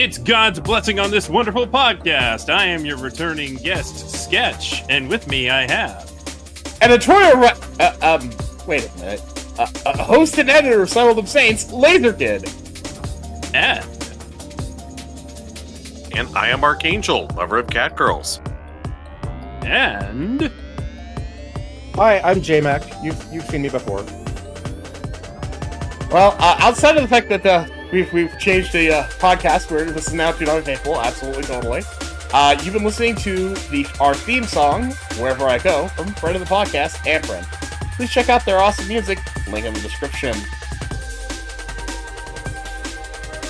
It's God's blessing on this wonderful podcast. I am your returning guest, Sketch, and with me I have... Editorial wait a minute. Host and editor of Simuldub Saints, Laser Kid. And I am Archangel, lover of cat girls. And... Hi, I'm J-Mac. You've seen me before. Well, outside of the fact that we've changed the podcast where this is now $2 painful, absolutely, totally. You've been listening to our theme song, Wherever I Go, from friend of the podcast, Ampren. Please check out their awesome music, link in the description.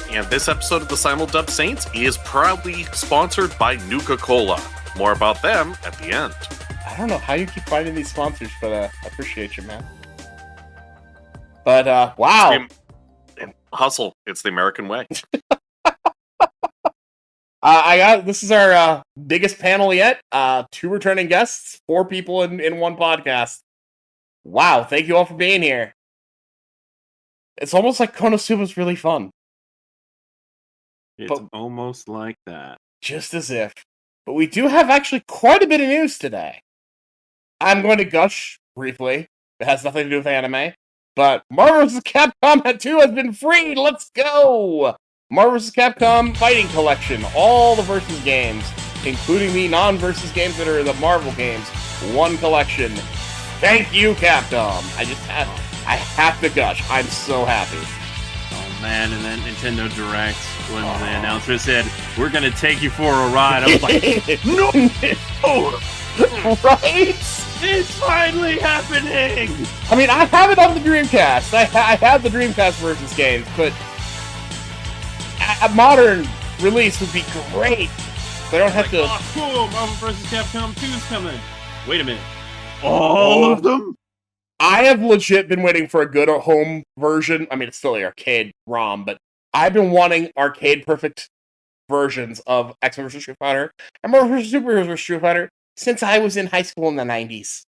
And this episode of the Simuldub Saints is proudly sponsored by Nuka-Cola. More about them at the end. I don't know how you keep finding these sponsors, but I appreciate you, man. But, wow. Hustle. It's the American way. This is our biggest panel yet. 2 returning guests, 4 people in one podcast. Wow, thank you all for being here. It's almost like Konosuba's really fun. It's almost like that. Just as if. But we do have actually quite a bit of news today. I'm going to gush briefly. It has nothing to do with anime. But Marvel vs. Capcom 2 has been freed! Let's go! Marvel vs. Capcom Fighting Collection. All the versus games, including the non-versus games that are the Marvel games. One collection. Thank you, Capcom! I have to gush. I'm so happy. Oh man, and then Nintendo Direct, when the announcement said, we're gonna take you for a ride, I was like, no! Right? It's finally happening! I mean, I have it on the Dreamcast. I have the Dreamcast versus games, but a modern release would be great. They don't have to... Oh, cool! Marvel vs. Capcom 2 is coming! Wait a minute. All of them? I have legit been waiting for a good home version. I mean, it's still the arcade ROM, but I've been wanting arcade-perfect versions of X-Men vs. Street Fighter and Marvel vs. Superheroes vs. Street Fighter since I was in high school in the 90s.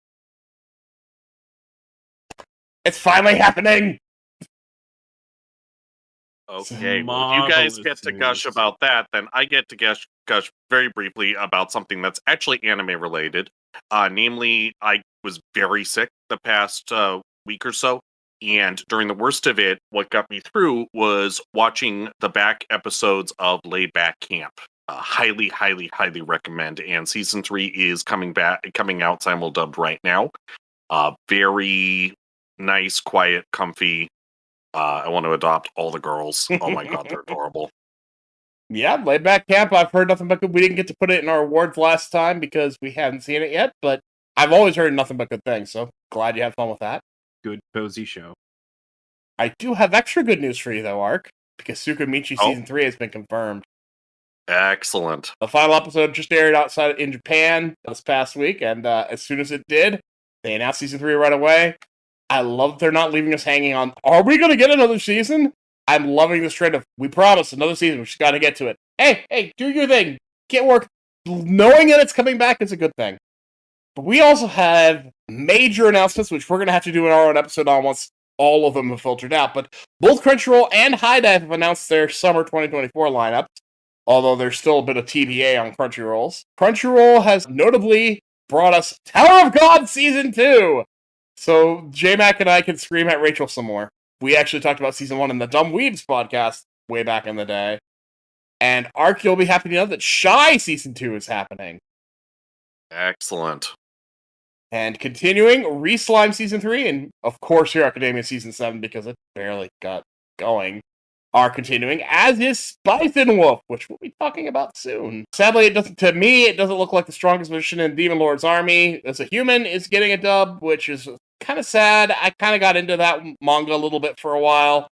It's finally happening! Okay, well, if you guys get to gush about that, then I get to gush very briefly about something that's actually anime-related. Namely, I was very sick the past week or so, and during the worst of it, what got me through was watching the back episodes of Laid Back Camp. Highly, highly, highly recommend. And season 3 is coming out simuldubbed right now. Very nice, quiet, comfy. I want to adopt all the girls. Oh my god, they're adorable. Yeah, Laid Back Camp, I've heard nothing but good. We didn't get to put it in our awards last time because we haven't seen it yet, but I've always heard nothing but good things, so glad you had fun with that. Good, cozy show. I do have extra good news for you, though, Ark, because TSUKIMICHI Season 3 has been confirmed. Excellent. The final episode just aired in Japan this past week, and as soon as it did, they announced Season 3 right away. I love that they're not leaving us hanging on, are we going to get another season? I'm loving this trend of, we promise another season, we just got to get to it. Hey, do your thing. Get work. Knowing that it's coming back is a good thing. But we also have major announcements, which we're going to have to do in our own episode on once all of them have filtered out. But both Crunchyroll and HIDIVE have announced their summer 2024 lineups, although there's still a bit of TBA on Crunchyroll's. Crunchyroll has notably brought us Tower of God Season 2! So J-Mac and I can scream at Rachel some more. We actually talked about Season 1 in the Dumb Weebs podcast way back in the day. And Ark, you'll be happy to know that Shy Season 2 is happening. Excellent. And continuing, Re-Slime Season 3, and of course Hero Academia Season 7, because it barely got going, are continuing, as is Spice and Wolf, which we'll be talking about soon. Sadly, it doesn't look like the strongest magician in Demon Lord's army as a human is getting a dub, which is kind of sad. I kind of got into that manga a little bit for a while,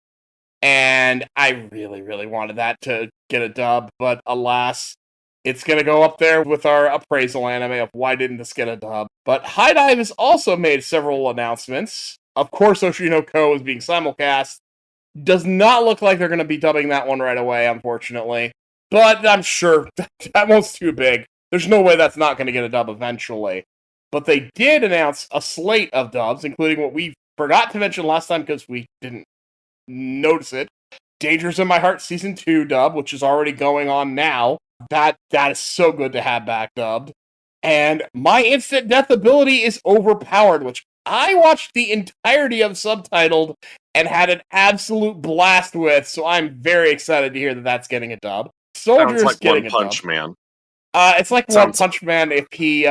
and I really, really wanted that to get a dub, but alas, it's going to go up there with our appraisal anime of why didn't this get a dub. But HIDIVE has also made several announcements. Of course, Oshino Ko is being simulcast. Does not look like they're going to be dubbing that one right away, unfortunately. But I'm sure that one's too big. There's no way that's not going to get a dub eventually. But they did announce a slate of dubs, including what we forgot to mention last time because we didn't notice it. Danger's in My Heart Season 2 dub, which is already going on now. That is so good to have back dubbed. And My Instant Death ability is Overpowered, which I watched the entirety of subtitled and had an absolute blast with, so I'm very excited to hear that that's getting a dub. Soldier's like getting One a Punch dub. Man. It's like One Punch Man if he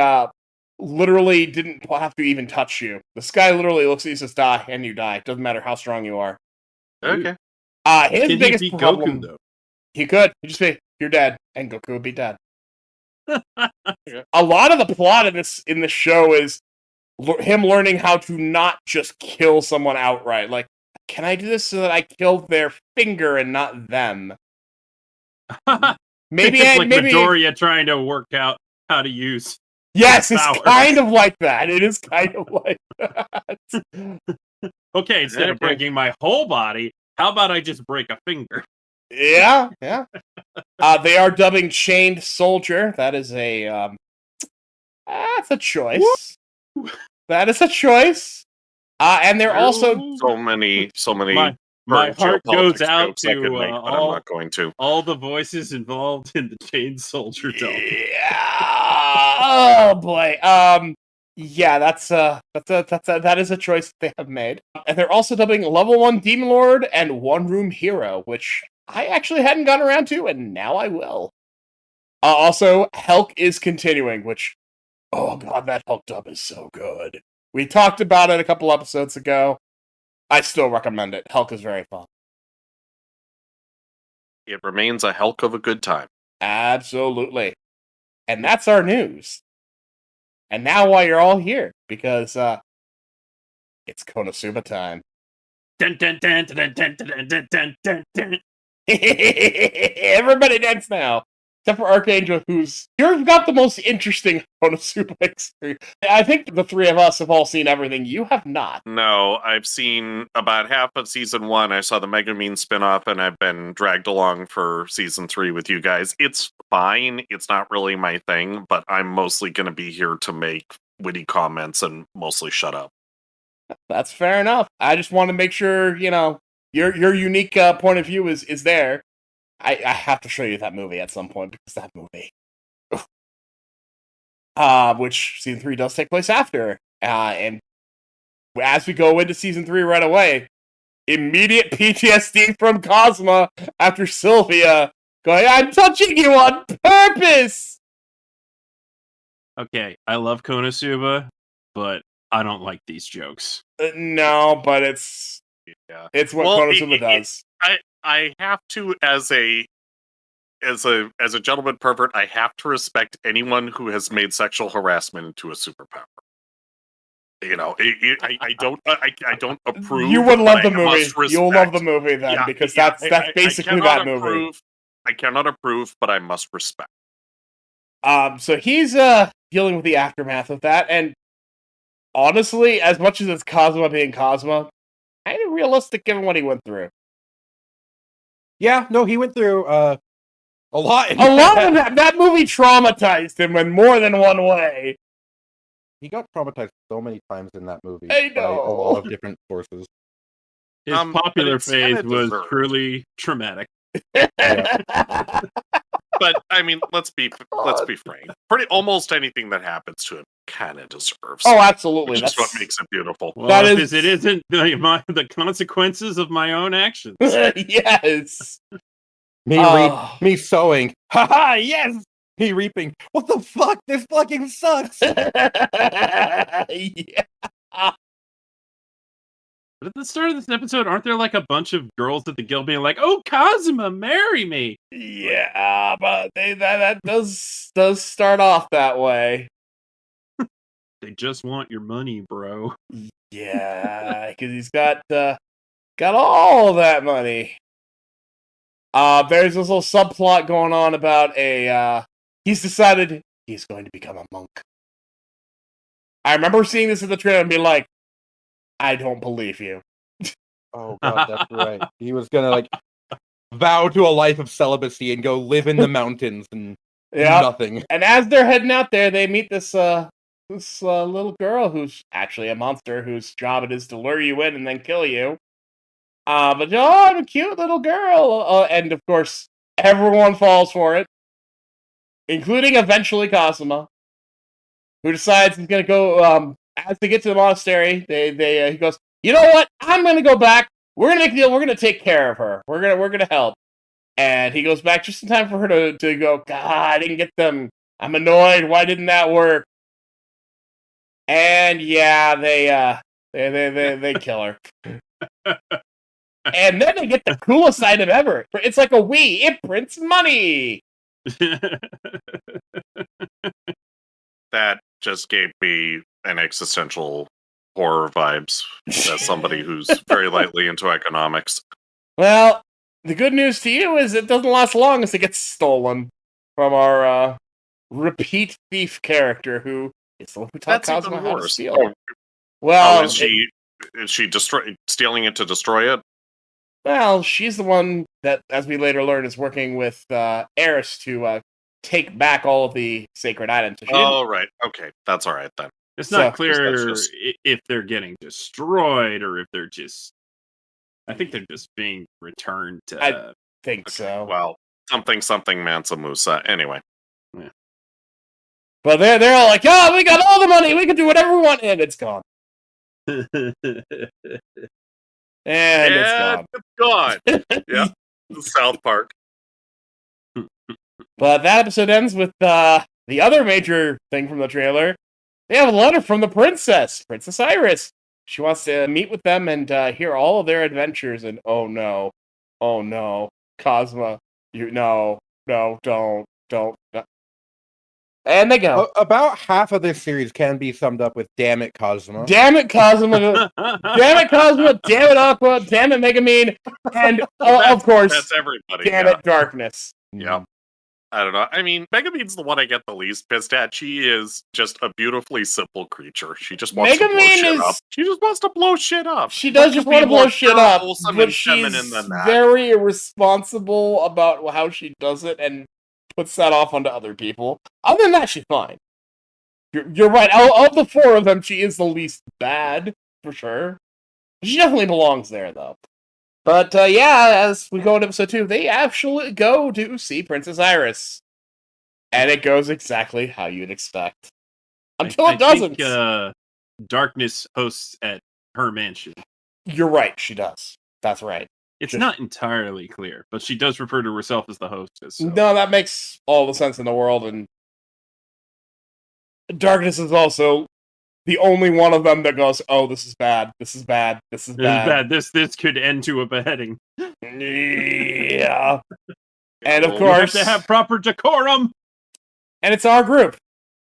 literally didn't have to even touch you. This guy literally looks at you and says, die, and you die. Doesn't matter how strong you are. Okay. His Can biggest he beat problem... Goku, though? He could. He'd just say, you're dead, and Goku would be dead. A lot of the plot in this show is him learning how to not just kill someone outright. Like, can I do this so that I kill their finger and not them? Maybe it's like Midoriya trying to work out how to use. Yes, it's kind of like that. It is kind of like that. Okay, instead of breaking my whole body, how about I just break a finger? Yeah. They are dubbing Chained Soldier. That is that's a choice. That is a choice. And they're also so many. My heart goes out to I'm not going to. All the voices involved in the Chained Soldier dub. Yeah. Oh boy. Yeah, that is a choice that they have made. And they're also dubbing Level 1 Demon Lord and One Room Hero, which I actually hadn't gotten around to, and now I will. Also, Helk is continuing, which, oh god, that Helk dub is so good. We talked about it a couple episodes ago. I still recommend it. Helk is very fun. It remains a Helk of a good time. Absolutely. And that's our news. And now while you're all here, because it's Konosuba time. Dun, dun, dun, dun, dun, dun, dun, dun, dun, dun. Everybody dance now. Except for Archangel, you've got the most interesting Konosuba experience. I think the three of us have all seen everything. You have not. No, I've seen about half of season 1. I saw the Megumin spinoff, and I've been dragged along for season 3 with you guys. It's fine. It's not really my thing, but I'm mostly going to be here to make witty comments and mostly shut up. That's fair enough. I just want to make sure, your unique point of view is there. I have to show you that movie at some point, because that movie, which season 3 does take place after, and as we go into season 3 right away, immediate PTSD from Cosma after Sylvia going, I'm touching you on purpose! Okay, I love Konosuba, but I don't like these jokes. No, but it's what Konosuba does. I have to, as a gentleman pervert, I have to respect anyone who has made sexual harassment into a superpower. I don't approve. You would love the movie. You'll love the movie then, because that's basically that movie. I cannot approve, but I must respect. So he's dealing with the aftermath of that, and honestly, as much as it's Cosma being Cosma, kind of realistic given what he went through. Yeah, no, he went through a lot. A lot of that movie traumatized him in more than one way. He got traumatized so many times in that movie. I know. By a lot of different sources. His popular phase was truly traumatic. Yeah. But I mean, let's be frank. Almost anything that happens to him kind of deserves. Oh, absolutely. That's what makes it beautiful. Well, it isn't the consequences of my own actions. Yes. Me sowing. Haha, yes. Me reaping. What the fuck? This fucking sucks. Yeah. But at the start of this episode, aren't there like a bunch of girls at the guild being like, "Oh, Kazuma, marry me"? Yeah, but that does start off that way. They just want your money, bro. Yeah, because he's got all that money. There's this little subplot going on about he's decided he's going to become a monk. I remember seeing this in the trailer and being like, I don't believe you. Oh god, that's right. He was gonna vow to a life of celibacy and go live in the mountains and do nothing. And as they're heading out there, they meet this little girl who's actually a monster, whose job it is to lure you in and then kill you. But I'm a cute little girl, and of course everyone falls for it, including eventually Kazuma, who decides he's gonna go. As they get to the monastery, he goes, you know what? I'm gonna go back. We're gonna make a deal. We're gonna take care of her. We're gonna help. And he goes back just in time for her to go, God, I didn't get them. I'm annoyed. Why didn't that work? And yeah, they kill her. And then they get the coolest item ever. It's like a Wii. It prints money. That just gave me an existential horror vibes as somebody who's very lightly into economics. Well, the good news to you is it doesn't last long as it gets stolen from our repeat thief character who is the one who taught Kazuma how to steal. Oh. Well, is she stealing it to destroy it? Well, she's the one that, as we later learn, is working with Eris to take back all of the sacred items. Oh, right. Okay, that's all right then. It's not clear if they're getting destroyed or if they're just... I think they're just being returned to... I think so. Well, something Mansa Musa. Anyway. Yeah. But they're all like, oh, we got all the money, we can do whatever we want, and it's gone. It's gone. Yeah, South Park. But that episode ends with the other major thing from the trailer. They have a letter from the Princess Iris. She wants to meet with them and hear all of their adventures. And oh no, Kazuma, don't. And they go. About half of this series can be summed up with "Damn it, Kazuma." Damn it, Kazuma! Damn it, Kazuma! Damn it, Aqua! Damn it, Megamine! And of course, that's everybody. Damn it, Darkness! Yeah. I don't know. I mean, Megamine's the one I get the least pissed at. She is just a beautifally simple creature. She just wants to blow shit up. She just wants to blow shit up. She does just want to blow shit up, but she's very irresponsible about how she does it and puts that off onto other people. Other than that, she's fine. You're right. Of the four of them, she is the least bad, for sure. She definitely belongs there, though. But, as we go into episode 2, they actually go to see Princess Iris. And it goes exactly how you'd expect. Until it doesn't. Think, Darkness hosts at her mansion. You're right, she does. That's right. It's not entirely clear, but she does refer to herself as the hostess. So. No, that makes all the sense in the world, and Darkness is also the only one of them that goes, oh, this is bad, this is bad, this is bad. This could end to a beheading. Yeah. And of course... You have to have proper decorum! And it's our group.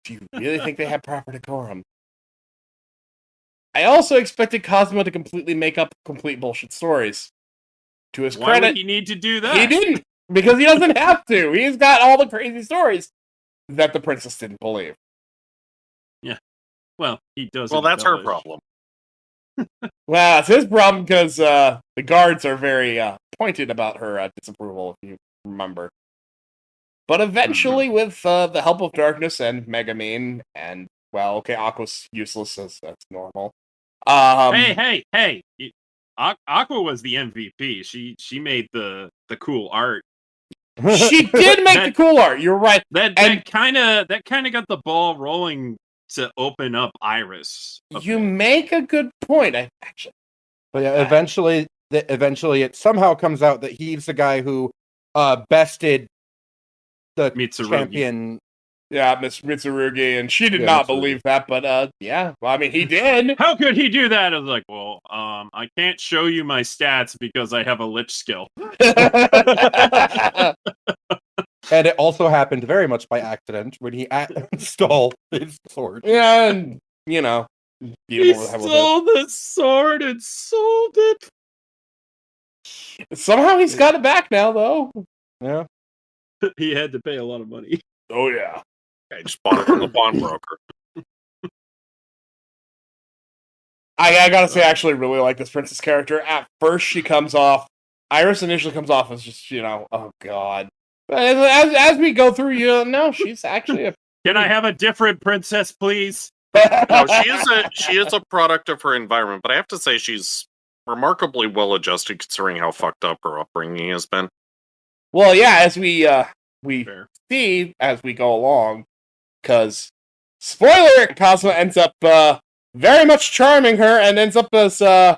Do you really think they have proper decorum? I also expected Kazuma to completely make up complete bullshit stories. To his credit... Why would he need to do that? He didn't! Because he doesn't have to! He's got all the crazy stories that the princess didn't believe. Yeah. Well, he does. Well, that's her problem. Well, it's his problem because the guards are very pointed about her disapproval, if you remember. But eventually, with the help of Darkness and Megamine, and, well, okay, Aqua's useless, as that's normal. Hey! Aqua was the MVP. She made the cool art. She did make the cool art. You're right. That kind of got the ball rolling to open up Iris. You make a good point. But yeah, eventually it somehow comes out that he's the guy who bested the Mitsurugi. Champion. Yeah, Miss Mitsurugi, and she did not believe that, but yeah, well, I mean, he did. How could he do that? I was like, well, I can't show you my stats because I have a lich skill. And it also happened very much by accident when he stole his sword. Yeah, and, you know. He stole the sword and sold it. Somehow he's got it back now, though. Yeah. He had to pay a lot of money. Oh, yeah. I just bought it from the pawnbroker. I gotta say, I actually really like this princess character. At first, Iris initially comes off as just, oh, God. But as we go through, no, she's actually Can I have a different princess, please? No, she is a product of her environment, but I have to say she's remarkably well-adjusted considering how fucked up her upbringing has been. Well, yeah, as we see as we go along, because, spoiler, Cosmo ends up very much charming her and ends up as a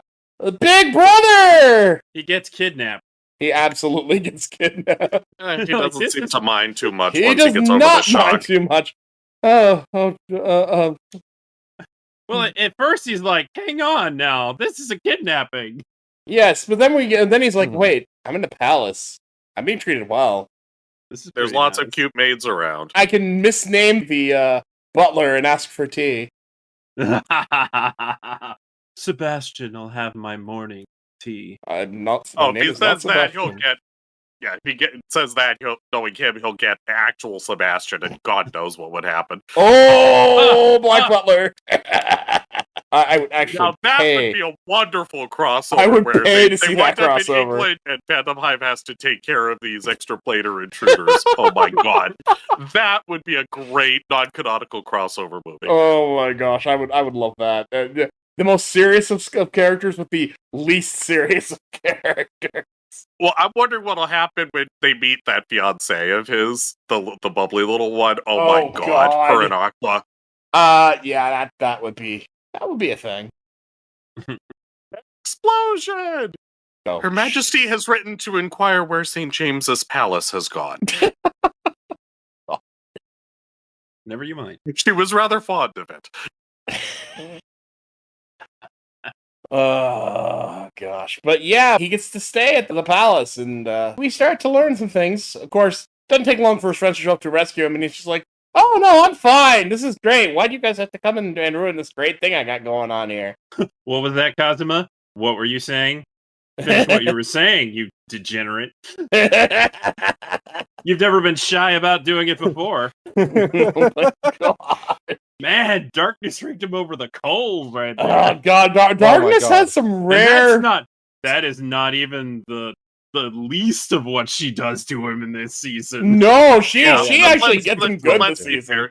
big brother! He gets kidnapped. He absolutely gets kidnapped. He doesn't seem to mind too much He once does he gets over not the shock. mind too much. Well, at first he's like, hang on now, this is a kidnapping. Yes, but then he's like, wait, I'm in the palace. I'm being treated well. There's lots of cute maids around. I can misname the butler and ask for tea. Sebastian, I'll have my morning tea. I'm not. Oh, if he says that, he'll get. Yeah, if he says that, knowing him, he'll get actual Sebastian, and God knows what would happen. Oh, Black Butler! I would actually now that pay. would be a wonderful crossover. I would where pay to see wind that up in crossover. England and Phantom Hive has to take care of these extra plater intruders. Oh my God, that would be a great non-canonical crossover movie. Oh my gosh, I would love that. The most serious of characters with the least serious of characters. Well, I'm wondering what'll happen when they meet that fiance of his, the bubbly little one. Oh my God, her and Aqua. Yeah, that would be a thing. Explosion! Oh. Her Majesty has written to inquire where St. James's Palace has gone. Never you mind. She was rather fond of it. Oh gosh, but yeah, he gets to stay at the palace, and we start to learn some things. Of course, doesn't take long for his friends to show up to rescue him, and he's just like, "Oh no, I'm fine. This is great. Why do you guys have to come and ruin this great thing I got going on here?" What was that, Kazuma? What were you saying? Finish what you were saying, you degenerate. You've never been shy about doing it before. Oh my God. Man, darkness rigged him over the coals right there. Oh God, darkness has some rare. That is not even the least of what she does to him in this season. No, she actually gets him good this season.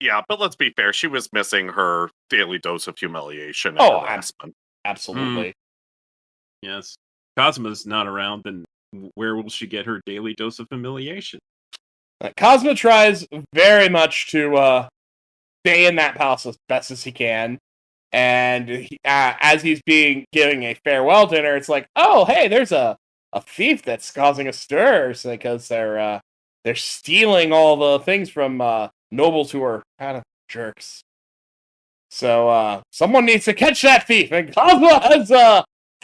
Yeah, but let's be fair. She was missing her daily dose of humiliation. Oh, absolutely. Yes. Cosmo's not around, then where will she get her daily dose of humiliation? Cosmo tries very much to stay in that palace as best as he can, and as he's giving a farewell dinner, it's like, oh, hey, there's a thief that's causing a stir because they're stealing all the things from nobles who are kind of jerks. So someone needs to catch that thief, and Cosmo has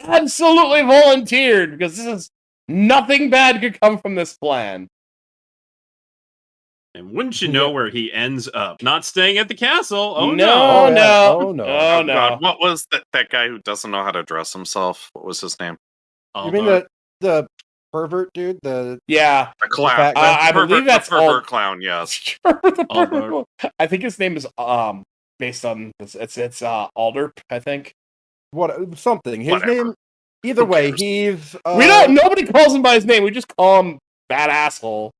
absolutely volunteered because nothing bad could come from this plan. And wouldn't you know where he ends up? Not staying at the castle. Oh no. Oh no! God, what was that guy who doesn't know how to dress himself? What was his name? You mean the pervert dude? The clown. I believe that's the pervert clown. Yes. I think his name is based on it's Alder. I think. Something. His name. Either way, he's. Nobody calls him by his name. We just call him that asshole.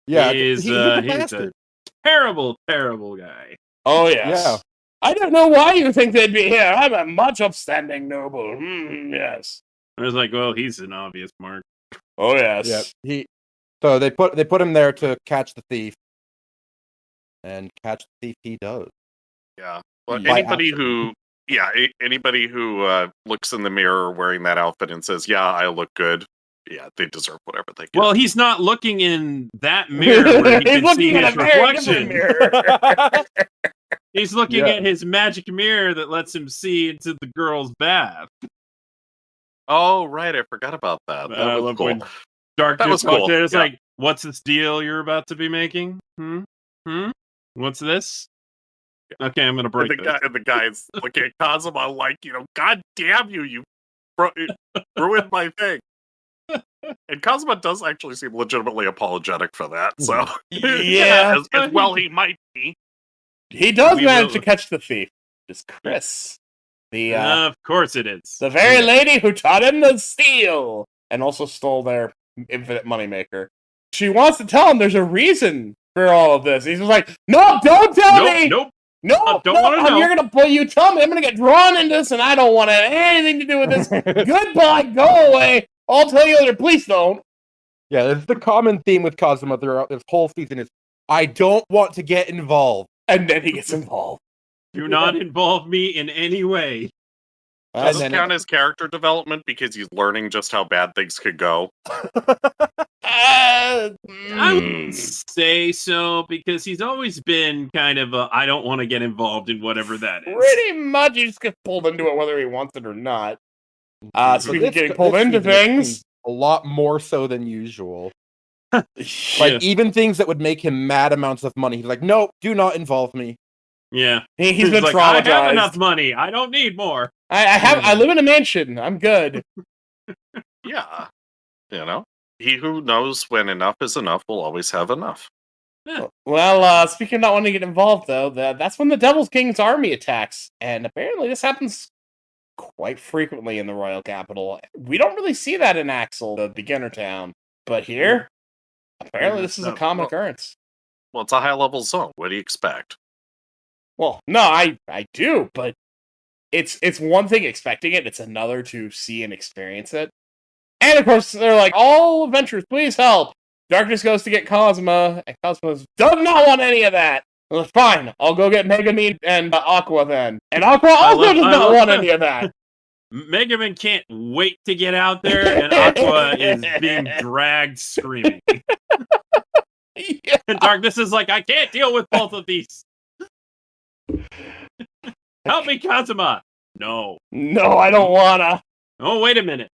Yeah, he's a terrible, terrible guy. Oh yes. Yeah. I don't know why you think they'd be here. I'm a much upstanding noble. Yes. I was like, well, he's an obvious mark. Oh yes. Yeah. So they put him there to catch the thief, and catch the thief he does. Yeah. Well, anybody who looks in the mirror wearing that outfit and says, "Yeah, I look good." Yeah, they deserve whatever they get. Well, he's not looking in that mirror where he can see his reflection. He's looking at his magic mirror that lets him see into the girl's bath. Oh, right. I forgot about that. That was cool. Darkness walked in. It's like, what's this deal you're about to be making? What's this? Okay, I'm going to break this. And the guy's looking at Kazuma like, God damn you ruined my thing. And Kazuma does actually seem legitimately apologetic for that, so yeah, as well he might be. He does manage to catch the thief. It's Chris, of course it is the very lady who taught him to steal and also stole their infinite moneymaker. She wants to tell him there's a reason for all of this. He's just like, no, don't tell me. Nope. No, don't want to know. You're gonna you tell me I'm gonna get drawn into this, and I don't want to have anything to do with this. Goodbye, go away. I'll tell you later. Please don't. Yeah, this is the common theme with Kazuma throughout this whole season is, I don't want to get involved. And then he gets involved. Do not involve me in any way. Doesn't count as character development because he's learning just how bad things could go. I would say so, because he's always been kind of I don't want to get involved in whatever that is. Pretty much, he just gets pulled into it whether he wants it or not. Speaking of getting pulled into season, things... A lot more so than usual. Like, even things that would make him mad amounts of money, he's like, no, do not involve me. Yeah. He's been like, traumatized. I have enough money. I don't need more. I live in a mansion. I'm good. Yeah. You know? He who knows when enough is enough will always have enough. Yeah. Well, speaking of not wanting to get involved, though, that's when the Devil's King's army attacks. And apparently this happens quite frequently in the Royal Capital. We don't really see that in Axel, the beginner town. But here, apparently this is a common occurrence. Well, it's a high-level zone. What do you expect? Well, no, I do, but it's one thing expecting it, it's another to see and experience it. And of course, they're like, all adventurers, please help. Darkness goes to get Cosmo, and Cosmo does not want any of that. Well, fine, I'll go get Megumin and Aqua then. And Aqua also does not want any of that. Megumin can't wait to get out there, and Aqua is being dragged screaming. Yeah. And Darkness is like, I can't deal with both of these. Help me, Kazuma. No, I don't wanna. Oh, wait a minute.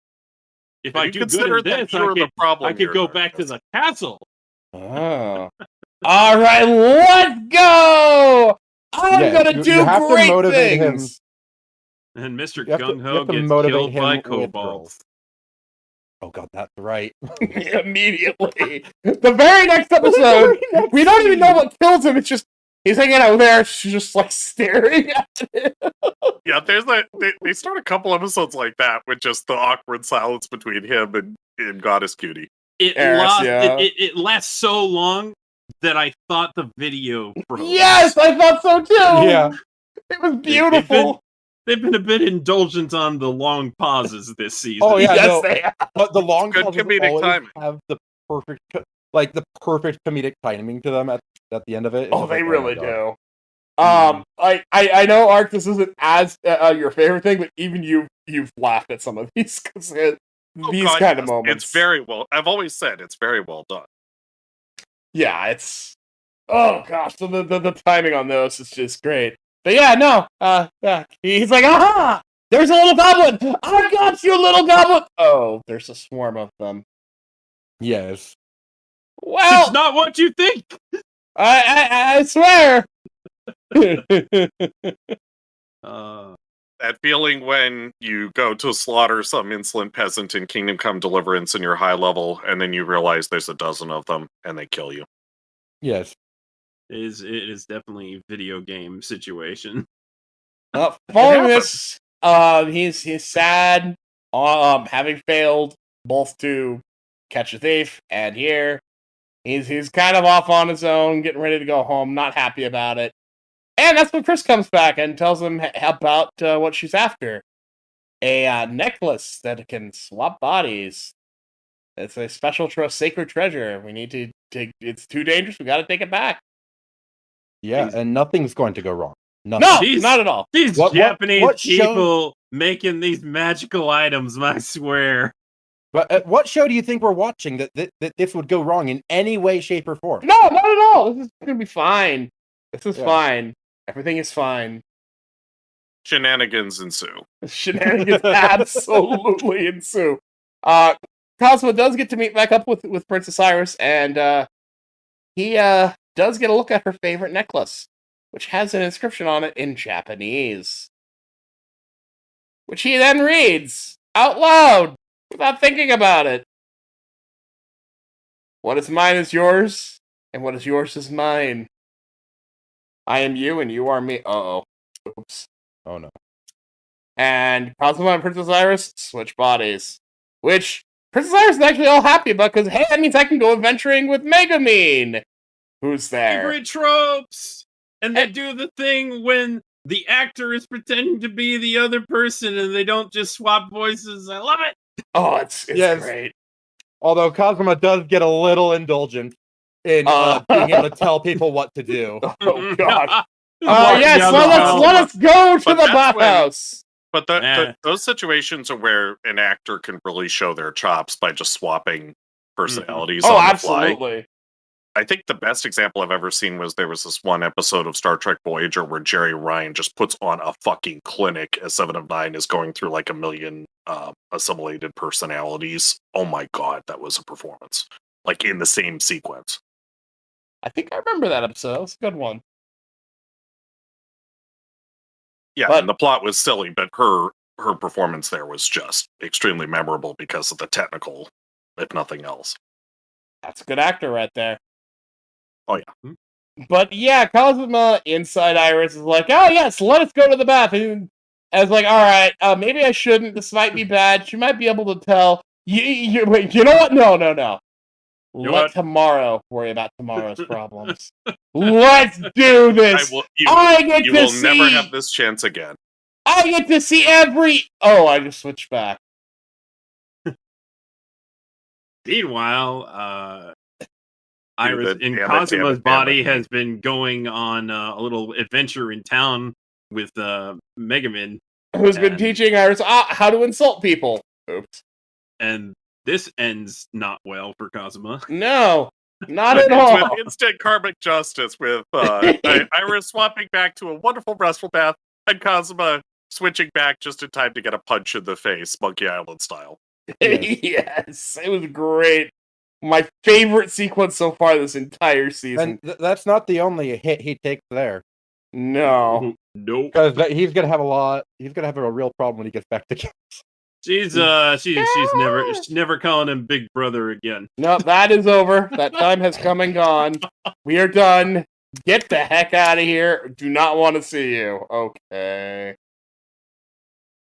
If I do good at this, I could go back to the castle. Oh. All right, let's go. I'm gonna do great things. And Mr. Gung Ho gets killed by kobolds. Oh god, that's right. Immediately. The very next episode, we don't even know what kills him. It's just he's hanging out there, just like staring at it. Yeah, there's like they start a couple episodes like that with just the awkward silence between him and Goddess Cutie. It lasts so long that I thought the video froze. Yes, I thought so too. Yeah, it was beautiful. They've been a bit indulgent on the long pauses this season. Oh yeah, yes, they have. But the long good pauses comedic always timing. have the perfect comedic timing to them at the end of it. Oh, they really do. I know, Ark, this isn't as your favorite thing, but even you've laughed at some of these because these kind of moments. It's very well. I've always said it's very well done. Yeah, it's. Oh gosh, the timing on those is just great. But yeah, no, yeah, he's like, aha! There's a little goblin! I got you, little goblin! Oh, there's a swarm of them. Yes. Well, it's not what you think. I swear. That feeling when you go to slaughter some insolent peasant in Kingdom Come Deliverance and you're high level, and then you realize there's a dozen of them and they kill you. Yes. It is definitely a video game situation. Following this, he's sad, having failed both to catch a thief and here he's kind of off on his own, getting ready to go home, not happy about it. And that's when Chris comes back and tells him about what she's after. A necklace that can swap bodies. It's a special sacred treasure. We need to take. It's too dangerous. We got to take it back. Yeah, and nothing's going to go wrong. Nothing. No, not at all. These Japanese people making these magical items, I swear. But what show do you think we're watching that this would go wrong in any way, shape, or form? No, not at all. This is going to be fine. This is fine. Everything is fine. Shenanigans ensue. Shenanigans absolutely ensue. Cosmo does get to meet back up with Princess Iris, and he does get a look at her favorite necklace, which has an inscription on it in Japanese, which he then reads out loud without thinking about it. What is mine is yours, and what is yours is mine. I am you, and you are me. Uh-oh. Oops. Oh, no. And Cosmo and Princess Iris switch bodies, which Princess Iris is actually all happy about, because, hey, that means I can go adventuring with Megumin, who's there. Favorite tropes! And they do the thing when the actor is pretending to be the other person and they don't just swap voices. I love it. Oh, it's great. Although Kazuma does get a little indulgent in being able to tell people what to do. Oh, God. Yes, let us go to the bathhouse. But those situations are where an actor can really show their chops by just swapping personalities on the fly. Absolutely. I think the best example I've ever seen was there was this one episode of Star Trek Voyager where Jerry Ryan just puts on a fucking clinic as 7 of 9 is going through like a million assimilated personalities. Oh my God, that was a performance. Like in the same sequence. I think I remember that episode. That was a good one. Yeah, and the plot was silly, but her performance there was just extremely memorable because of the technical, if nothing else. That's a good actor right there. Oh, yeah. But yeah, Kazuma inside Iris is like, oh yes, let us go to the bath. And I was like, all right, maybe I shouldn't. This might be bad. She might be able to tell. Wait, you know what? No. Let tomorrow worry about tomorrow's problems. Let's do this. You will never have this chance again. I get to see every. Oh, I just switched back. Meanwhile, Iris in Kazuma's body has been going on a little adventure in town with Megaman, who's been teaching Iris how to insult people. Oops. And this ends not well for Kazuma. No, not at all. With instant karmic justice, with Iris swapping back to a wonderful restful bath, and Kazuma switching back just in time to get a punch in the face, Monkey Island style. Yes, it was great. My favorite sequence so far this entire season. And that's not the only hit he takes there. No. Nope. Because he's gonna have a real problem when he gets back to camp. She's never calling him Big Brother again. No, that is over. That time has come and gone. We are done. Get the heck out of here. Do not want to see you. Okay.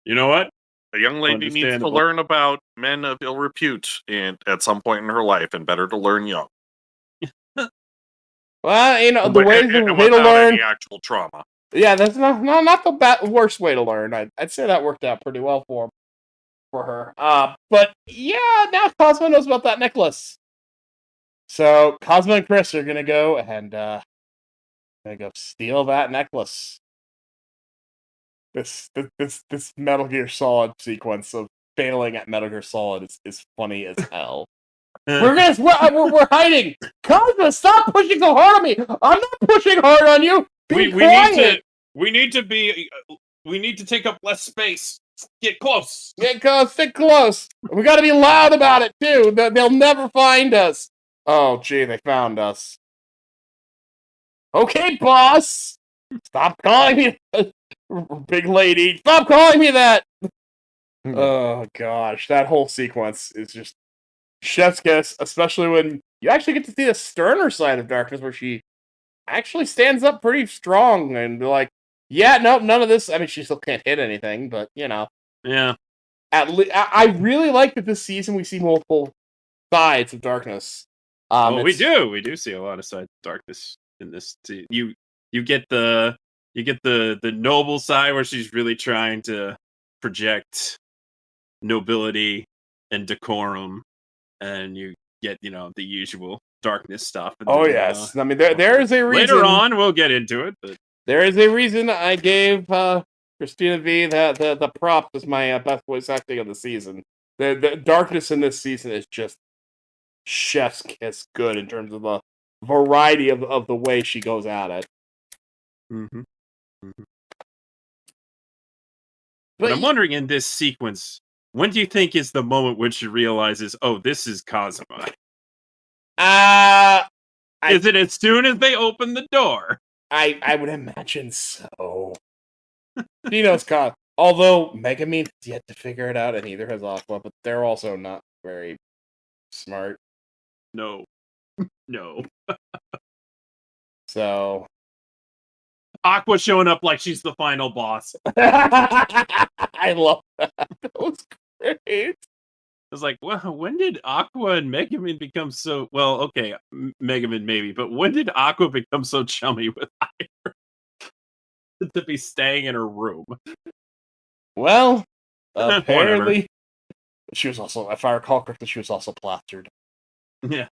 You know what? A young lady needs to learn about men of ill repute at some point in her life, and better to learn young. Well, the way to learn any actual trauma. Yeah, that's not the worst way to learn. I'd say that worked out pretty well for her. But yeah, now Cosmo knows about that necklace. So Cosmo and Chris are gonna go and steal that necklace. This Metal Gear Solid sequence of failing at Metal Gear Solid is funny as hell. we're hiding. Cosmo, stop pushing so hard on me. I'm not pushing hard on you. We need to take up less space. Get close. Stick close. We got to be loud about it too. They'll never find us. Oh, gee, they found us. Okay, boss. Stop calling me, big lady. Stop calling me that. Oh gosh, that whole sequence is just chef's kiss, especially when you actually get to see the sterner side of Darkness, where she actually stands up pretty strong and like, yeah, no, none of this. I mean, she still can't hit anything, but you know, yeah. At least I really like that this season we see multiple sides of Darkness. We do see a lot of sides of Darkness in this. You get the noble side where she's really trying to project nobility and decorum, and you get the usual Darkness stuff. Oh yes, I mean there is a reason. Later on, we'll get into it, but there is a reason I gave Christina V the prop as my best voice acting of the season. The Darkness in this season is just chef's kiss good in terms of the variety of the way she goes at it. Mm-hmm. Mm-hmm. But I'm wondering, in this sequence, when do you think is the moment when she realizes, oh, this is Kazuma? Is it as soon as they open the door? I would imagine so. She knows Kazuma. Although Megaman has yet to figure it out, and neither has Aqua, but they're also not very smart. No. So Aqua showing up like she's the final boss. I love that. That was great. I was like, well, when did Aqua and Megaman become so... Well, okay, Megaman maybe, but when did Aqua become so chummy with Iris? to be staying in her room. Well, Whatever. apparently, she was also, if I recall correctly, she was also plastered. Yeah.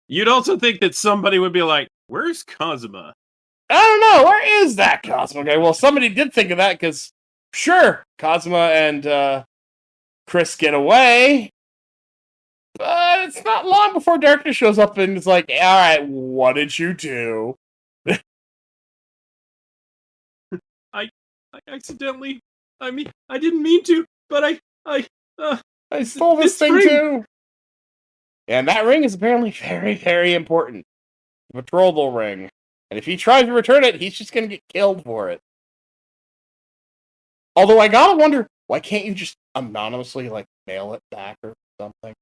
You'd also think that somebody would be like, "Where's Kazuma?" I don't know, where is that Kazuma guy? Well, somebody did think of that, because, sure, Kazuma and Chris get away, but it's not long before Darkness shows up and is like, alright, what did you do? I accidentally, I didn't mean to, but I stole this thing ring. too! And that ring is apparently very, very important. The betrothal ring. And if he tries to return it, he's just gonna get killed for it. Although I gotta wonder, why can't you just anonymously, like, mail it back or something?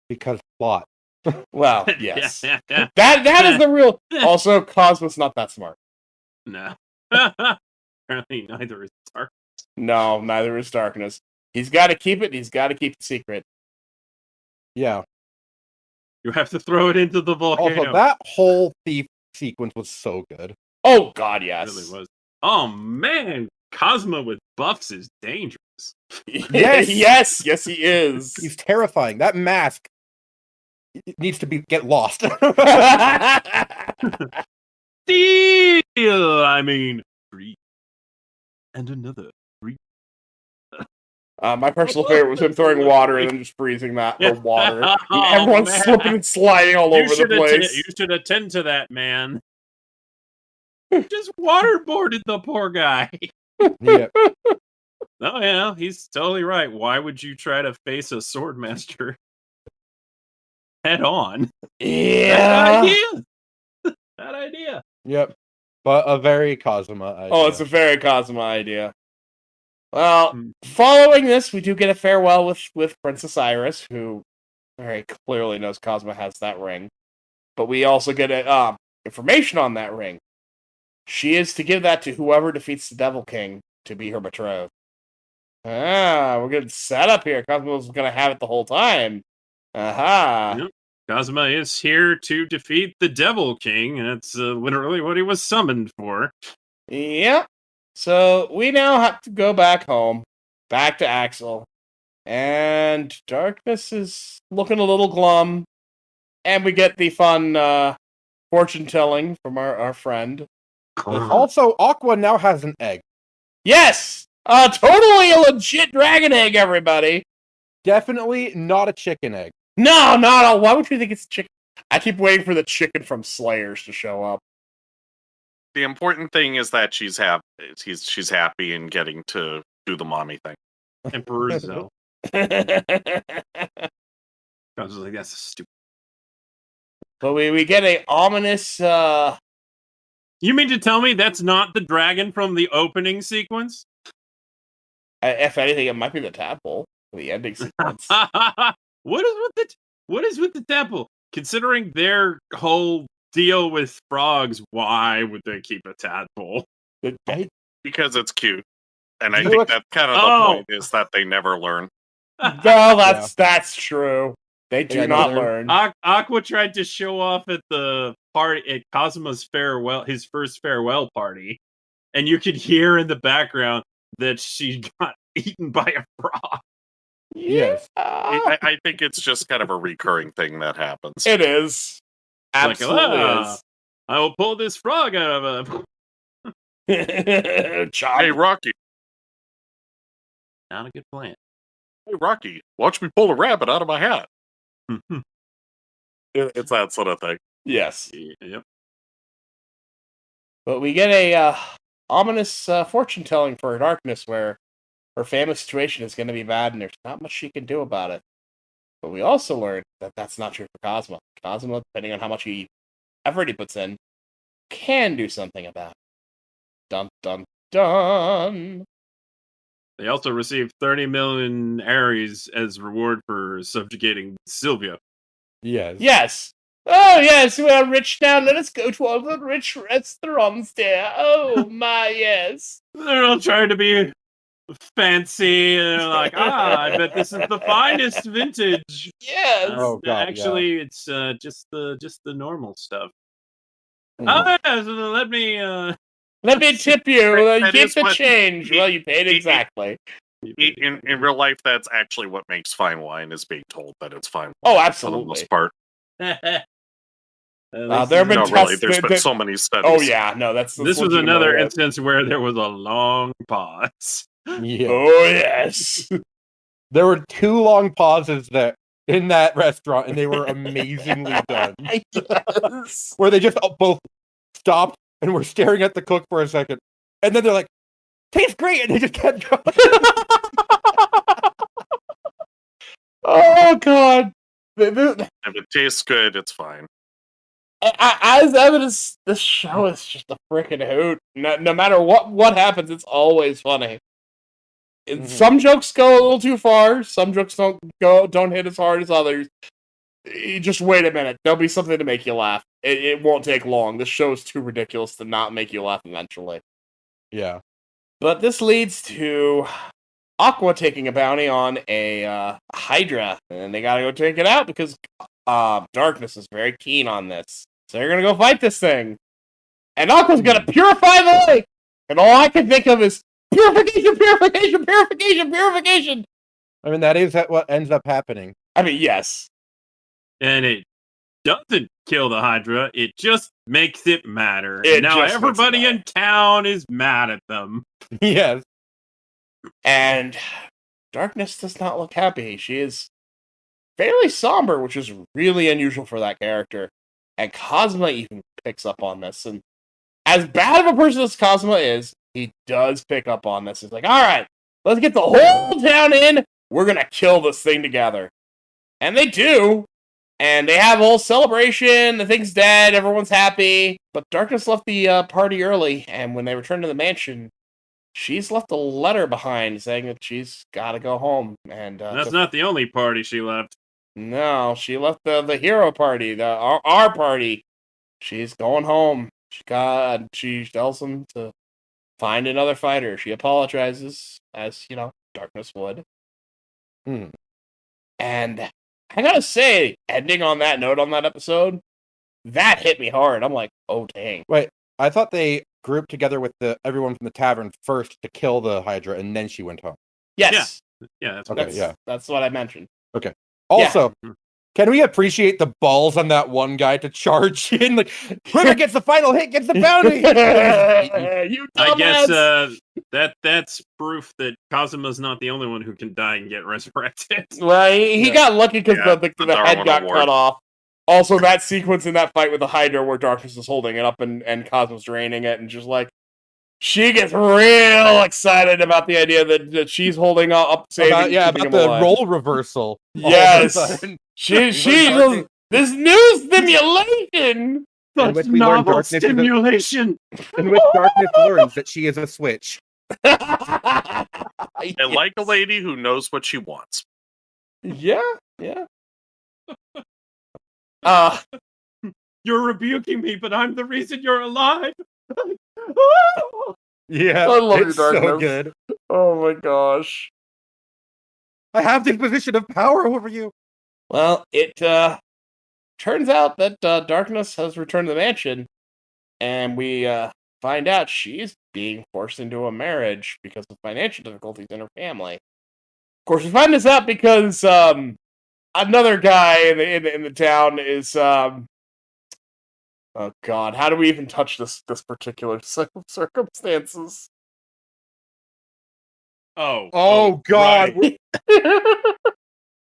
Because plot. Well, yes. Yeah. That is the real... Also, Cosmo's not that smart. No. Apparently neither is Dark. No, neither is Darkness. He's gotta keep it, he's gotta keep it secret. Yeah. You have to throw it into the volcano. Also, that whole thief sequence was so good. Oh, God, It yes. really was. Oh, man. Cosmo with buffs is dangerous. Yes, he is. He's terrifying. That mask needs to get lost. Steal! I mean, three. And another. My personal favorite was him throwing water and then just freezing that for water. Oh, Everyone's man. slipping and sliding all over the place. You should attend to that, man. Just waterboarded the poor guy. Yeah. Oh, yeah, he's totally right. Why would you try to face a swordmaster head on? Yeah. Bad idea. Yep. But a very Kazuma idea. Oh, it's a very Cosmo idea. Well, following this, we do get a farewell with Princess Iris, who very clearly knows Cosmo has that ring. But we also get information on that ring. She is to give that to whoever defeats the Devil King to be her betrothed. We're getting set up here. Cosmo's going to have it the whole time. Aha. Yep. Kazuma is here to defeat the Devil King, and that's literally what he was summoned for. Yep. So we now have to go back home, back to Axel, and Darkness is looking a little glum, and we get the fun fortune telling from our friend. Also, Aqua now has an egg. Yes! Totally a legit dragon egg, everybody! Definitely not a chicken egg. No, not all. Why would you think it's chicken? I keep waiting for the chicken from Slayers to show up. The important thing is that she's happy. She's happy and getting to do the mommy thing. Emperor Zell. I was like, that's stupid. But we get a ominous... You mean to tell me that's not the dragon from the opening sequence? if anything, it might be the tadpole. The ending sequence. What is with the tadpole? Considering their whole deal with frogs, why would they keep a tadpole? Because it's cute. And I think that's kind of the point, is that they never learn. Well, that's true. They do not learn. Aqua tried to show off at the party at Cosmo's farewell, his first farewell party, and you could hear in the background that she got eaten by a frog. Yes. I think it's just kind of a recurring thing that happens. It is. Absolutely is. I will pull this frog out of a... Hey, Rocky. Not a good plan. Hey, Rocky, watch me pull a rabbit out of my hat. It's that sort of thing. Yes. Yep. But we get a ominous fortune telling for Darkness, where her family situation is going to be bad and there's not much she can do about it. But we also learned that that's not true for Cosmo. Cosmo, depending on how much effort he puts in, can do something about it. Dun, dun, dun. They also received 30 million Aries as reward for subjugating Sylvia. Yes. Yes. Oh, yes, we are rich now. Let us go to all the rich restaurants there. Oh, my, yes. They're all trying to be fancy, and they're like, I bet this is the finest vintage. Yes. Actually, it's just the normal stuff. Oh, yeah, so let me tip you. You That keep is the what- change. Well, you paid exactly. In real life, that's actually what makes fine wine, is being told that it's fine Oh, wine, absolutely. for the most part. There have been No, really, tests. there's been so many studies. Oh yeah, no, that's this was legitimately another it. instance where there was a long pause. Yeah. Oh yes. There were 2 long pauses in that restaurant, and they were amazingly done. Yes. Where they just both stopped and were staring at the cook for a second, and then they're like, "Tastes great," and they just kept going. Oh god. If it tastes good, it's fine. As evidence, this show is just a freaking hoot. No matter what happens, it's always funny. Some jokes go a little too far. Some jokes don't hit as hard as others. You just wait a minute. There'll be something to make you laugh. It won't take long. This show is too ridiculous to not make you laugh eventually. Yeah. But this leads to Aqua taking a bounty on a Hydra, and they gotta go take it out because Darkness is very keen on this. So they're gonna go fight this thing. And Aqua's gonna purify the lake! And all I can think of is purification, purification, purification, purification! I mean, that is what ends up happening. I mean, yes. And it doesn't kill the Hydra, it just makes it matter. It And now just makes it everybody matter. in town is mad at them. Yes. And Darkness does not look happy. She is fairly somber, which is really unusual for that character. And Cosma even picks up on this. And as bad of a person as Cosma is, he does pick up on this. He's like, alright, let's get the whole town in. We're gonna kill this thing together. And they do. And they have a whole celebration. The thing's dead. Everyone's happy. But Darkness left the party early. And when they return to the mansion, she's left a letter behind saying that she's got to go home. And That's not the only party she left. No, she left the hero party, our party. She's going home. She tells them to find another fighter. She apologizes, as Darkness would. And I gotta say, ending on that note on that episode, that hit me hard. I'm like, oh dang. Wait, I thought they grouped together with everyone from the tavern first to kill the Hydra, and then she went home. Yes. Yeah, that's Okay, That's what I mentioned. Okay. Also, can we appreciate the balls on that one guy to charge in? Like, whoever gets the final hit gets the bounty! You I guess dumbass! that's proof that Kazuma's not the only one who can die and get resurrected. Well, he got lucky because the head Darwin got Award. cut off. Also, that sequence in that fight with the Hydra where Darkness is holding it up and Cosmo's draining it, and just like, she gets real excited about the idea that she's holding up, saving about keeping him the alive. role reversal. Yes! All of a sudden. She this new stimulation! In which we learn Novel Darkness stimulation. in which Darkness learns that she is a switch. I like a lady who knows what she wants. Yeah. You're rebuking me, but I'm the reason you're alive. Yeah, I love it's your Darkness. so good. Oh my gosh. I have this position of power over you. Well, it turns out that Darkness has returned to the mansion, and we find out she's being forced into a marriage because of financial difficulties in her family. Of course, we find this out because another guy in the town is oh god, how do we even touch this particular circumstances? Oh God. right.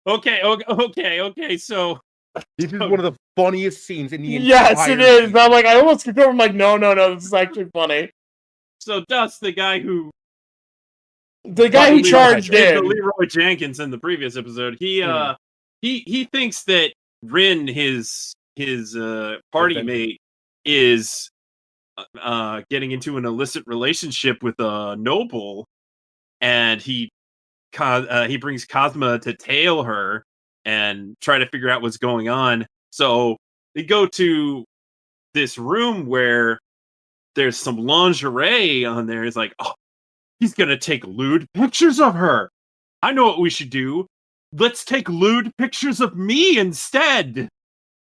Okay. So This is one of the funniest scenes in the entire Yes, it is. season. I'm like, I almost could go. I'm like, no, this is actually funny. So Dust, the guy who charged the in. Leroy Jenkins in the previous episode, he thinks that Rin, his party mate, is getting into an illicit relationship with a noble, and he brings Cosma to tail her and try to figure out what's going on. So they go to this room where there's some lingerie on there. It's like, oh, he's gonna take lewd pictures of her. I know what we should do. Let's take lewd pictures of me instead.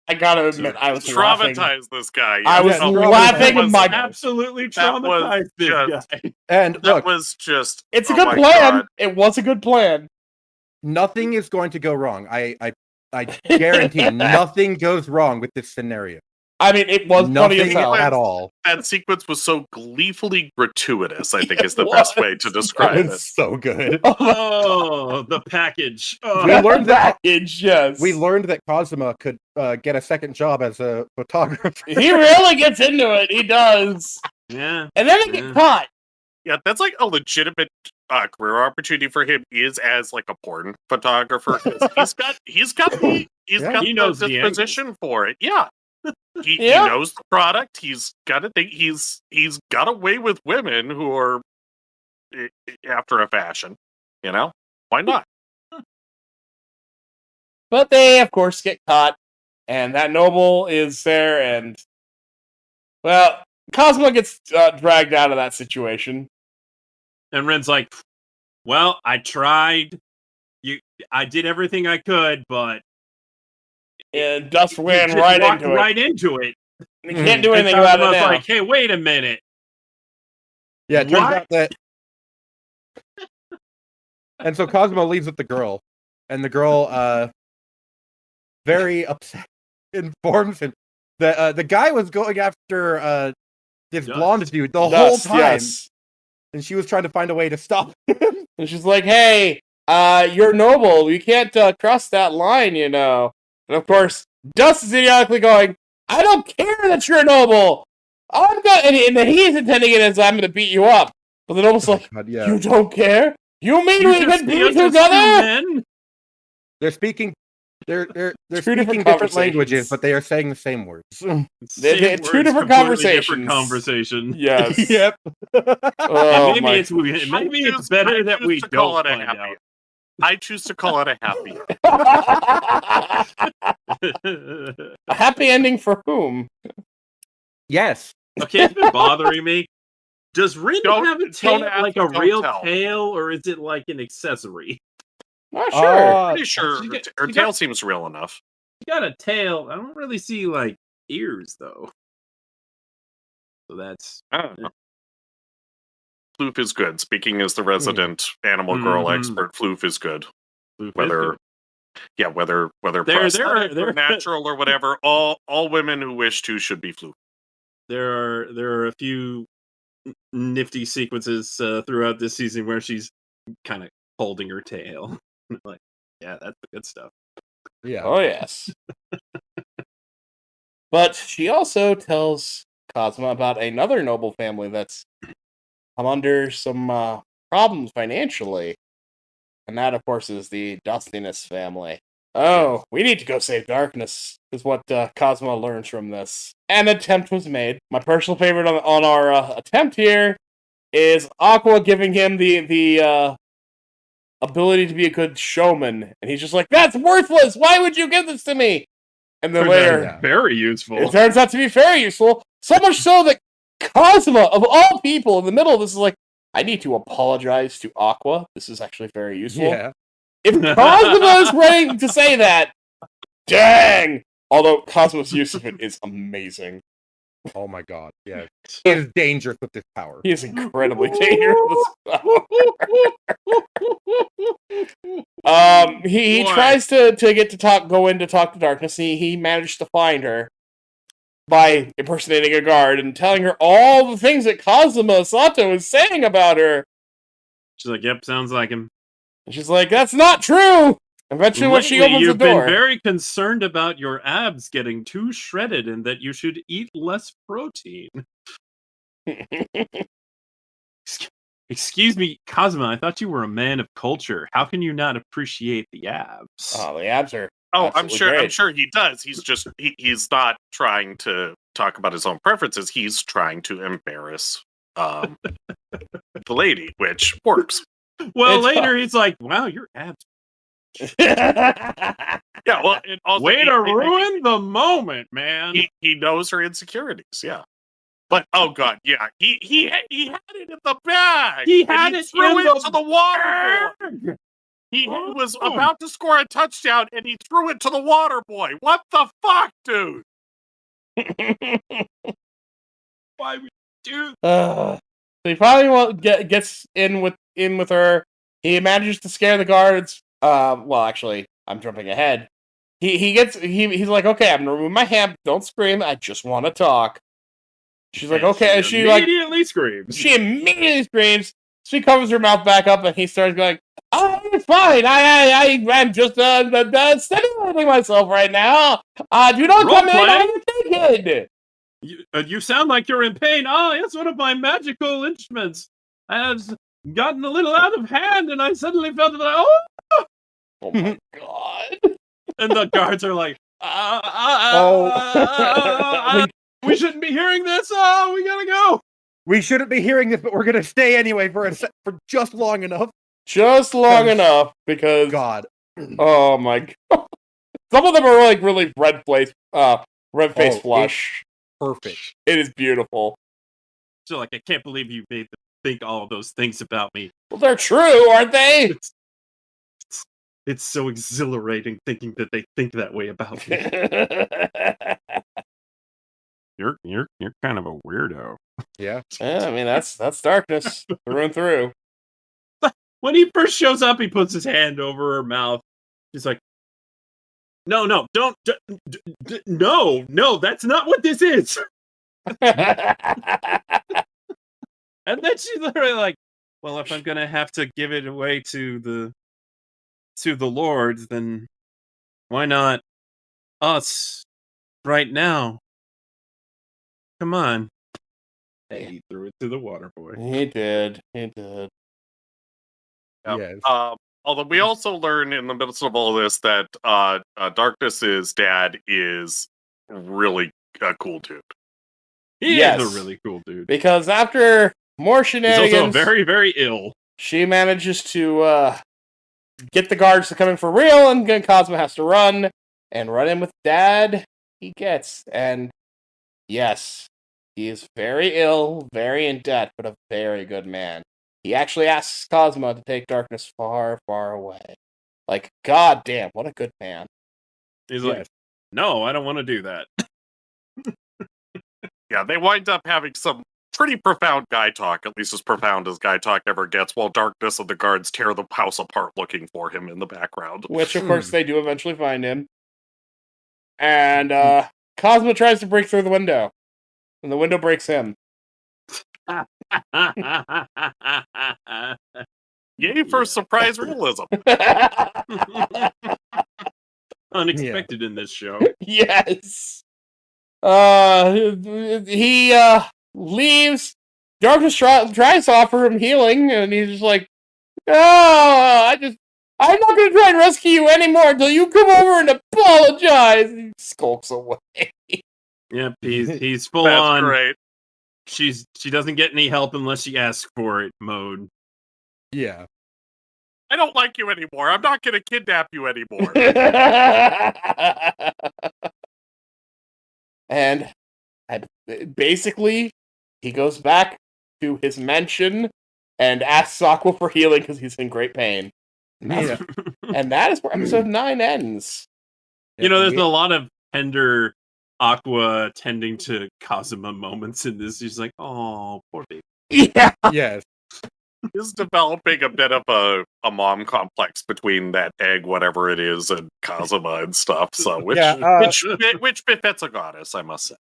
I gotta admit, I was traumatized laughing. this guy. I was laughing my absolutely traumatized this guy. And that look, was just. It's a good plan. God. It was a good plan. Nothing is going to go wrong. I guarantee nothing goes wrong with this scenario. I mean, it was funny as Nothing hell. at all. That sequence was so gleefully gratuitous, I think is the best way to describe it. So good. Oh, the package. Oh. We learned that package, yes. We learned that Kazuma could get a second job as a photographer. He really gets into it. He does. Yeah. And then he gets caught. Yeah, that's like a legitimate career opportunity for him. Is as like a porn photographer. He's got the disposition for it. Yeah. He knows the product. He's got a thing. He's got away with women who are after a fashion. You know, why not? But they, of course, get caught, and that noble is there, and well, Cosmo gets dragged out of that situation. And Ren's like, "Well, I tried. I did everything I could, but." And Dust ran right into it. You can't do anything about it now. Like, hey, wait a minute. Yeah, it turns out that. And so Cosmo leaves with the girl, and the girl, very upset, informs him that the guy was going after this blonde dude the whole time, yes. And she was trying to find a way to stop him. And she's like, "Hey, you're noble. You can't cross that line, you know." And of course, Dust is idiotically going, "I don't care that you're noble. I'm going," and he's intending it as, "I'm going to beat you up." But the noble's like, God, yeah. "You don't care? You mean we can beat together?" They're speaking. They're speaking different languages, but they are saying the same words. They're two different conversations. Different conversation. Yes. Yep. Maybe it's better that we don't find out. I choose to call it a happy. A happy ending for whom? Yes. Okay, it's been bothering me. Does Rin have a tail, like a real tail, or is it like an accessory? Not sure. Pretty sure her tail seems real enough. She got a tail. I don't really see like ears though. So that's. I don't know. Floof is good. Speaking as the resident animal girl expert, Floof is good. Whether prosthetic or natural or whatever, all women who wish to should be Floof. There are a few nifty sequences throughout this season where she's kind of holding her tail. Like, yeah, that's the good stuff. Yeah. Oh yes. But she also tells Cosmo about another noble family that's come under some problems financially. And that, of course, is the Dustiness family. Oh, we need to go save Darkness, is what Cosmo learns from this. An attempt was made. My personal favorite on our attempt here is Aqua giving him the ability to be a good showman. And he's just like, "That's worthless! Why would you give this to me?" And then later, very useful. It turns out to be very useful. So much so that Cosmo, of all people, in the middle of this is like, "I need to apologize to Aqua. This is actually very useful." Yeah. If Cosmo is ready to say that, dang! Although Cosmo's use of it is amazing. Oh my god, yeah. He is dangerous with this power. He is incredibly dangerous with this power. He tries to go in to talk to Darkness. He managed to find her by impersonating a guard and telling her all the things that Kazuma Sato is saying about her. She's like, "Yep, sounds like him." And she's like, "That's not true!" Eventually, when she opens the door... You've been very concerned about your abs getting too shredded and that you should eat less protein. Excuse me, Cosmo, I thought you were a man of culture. How can you not appreciate the abs? Oh, the abs are... Oh, I'm sure he does. He's just he's not trying to talk about his own preferences. He's trying to embarrass the lady, which works. Well, later he's like, "Wow, your abs." Yeah, well, way to ruin the moment, man. He knows her insecurities. Yeah, but oh god, yeah, he had it in the bag. He had it threw it into the water. He was about to score a touchdown, and he threw it to the water boy. What the fuck, dude? Why would you? So he probably gets in with her. He manages to scare the guards. Well, actually, I'm jumping ahead. He's like, okay, I'm gonna remove my hand. Don't scream. I just want to talk. She's like, okay. She immediately screams. She immediately screams. She covers her mouth back up, and he starts going, "Oh, it's fine. I'm just stimulating myself right now. Do not come in. I'm naked." You sound like you're in pain. Oh, it's one of my magical instruments. I have gotten a little out of hand, and I suddenly felt like, oh my god! And the guards are like, we shouldn't be hearing this. Oh, we gotta go. We shouldn't be hearing this, but we're gonna stay anyway for just long enough. Just long enough, because God. Oh my god! Some of them are like really red face flush. Perfect. It is beautiful. So like, I can't believe you made them think all of those things about me. Well, they're true, aren't they? It's so exhilarating thinking that they think that way about me. You're kind of a weirdo. Yeah. I mean, that's darkness through and through. When he first shows up, he puts his hand over her mouth. He's like, no, don't, no, that's not what this is. And then she's literally like, well, if I'm going to have to give it away to the Lord, then why not us right now? Come on. And he threw it to the water boy. He did. Yep. Yes. Although we also learn in the midst of all this that Darkness's dad is really a cool dude. He is a really cool dude. Because after more shenanigans, he's also very, very ill. She manages to get the guards to come in for real, and then Cosmo has to run in with Dad. He gets, and yes, he is very ill, very in debt, but a very good man. He actually asks Cosmo to take Darkness far, far away. Like, god damn, what a good man. He's like, no, I don't want to do that. Yeah, they wind up having some pretty profound guy talk, at least as profound as guy talk ever gets, while Darkness and the guards tear the house apart looking for him in the background. Which, of course, they do eventually find him. And Cosmo tries to break through the window. And the window breaks him. Yay for surprise realism. Unexpected in this show. Yes. He leaves. Darkness tries to offer him healing, and he's just like, I'm not going to try and rescue you anymore until you come over and apologize. He skulks away. Yep, he's full on. Great. She doesn't get any help unless she asks for it mode. Yeah. I don't like you anymore. I'm not going to kidnap you anymore. And basically, he goes back to his mansion and asks Aqua for healing because he's in great pain. Yeah. And that is where episode 9 ends. You know, there's a lot of tender Aqua tending to Kazuma moments in this. He's like, oh, poor baby. Yeah. Yes. He's developing a bit of a mom complex between that egg, whatever it is, and Kazuma and stuff. So, which befits a goddess, I must say.